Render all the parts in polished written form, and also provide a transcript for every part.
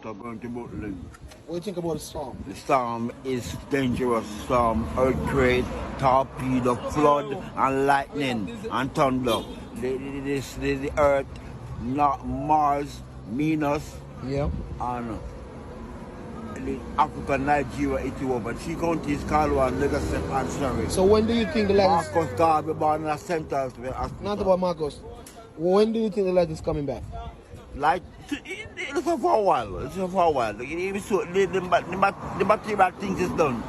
helicopter going to Brooklyn. What do you think about the storm? The storm is dangerous. Storm, earthquake, torpedo, flood, and lightning, and thunder. The earth, not Mars, Venus, Yeah. and the Africa, Nigeria, Ethiopia. Three countries, Kalwa, Legacy, and Surrey. So when do you think the light is... Marcus Garvey born in the center. Not about Marcos. When do you think the light is coming back? Like, it's for a while. It's for a while. The material things is done.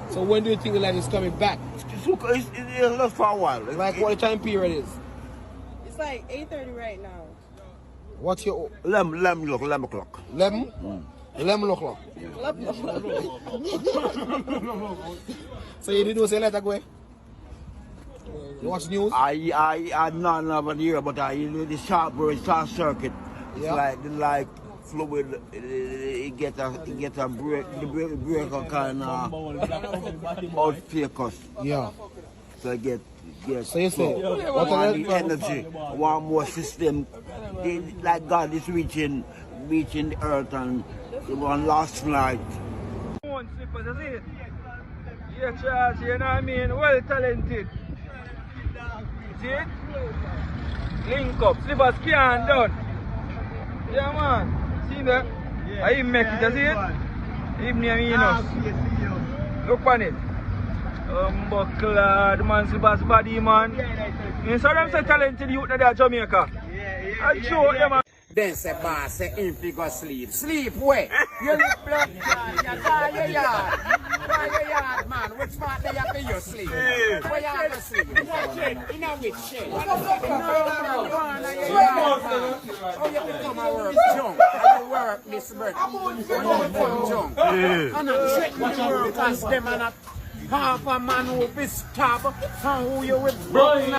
So when do you think the light is coming back? It's just for a while. Like what the time period is? It's like 8:30 right now. What's your... 11 o'clock. 11? 11 o'clock. So you didn't say let that go? You watch news? I not over here, but I the sharp circuit. It's Yeah. like fluid. It get a break. The break a kind of out focus. Yeah. So get. So you say, what the energy, one more system. Like God is reaching the earth and the one last night. Yeah, Charles, you know what I mean? Well talented. See it? Link up, slippers can done. Yeah, man. See that? Yeah. I make it, see it? Even me, look on it. Buckler, the man slippers body, man. You saw them say talented youth that are Jamaica. I show them, man. Then say boss, say him fi go sleep. Sleep where? You look blood clot, you try your yard. Try your yard, man. Which part they have you sleep? Where you have to sleep? In a which shed? No, you want to your yard, man. Oh, you become a work junk. And you work this work. You become junk. And I check what you work as them and half a man who be stab and who you with broken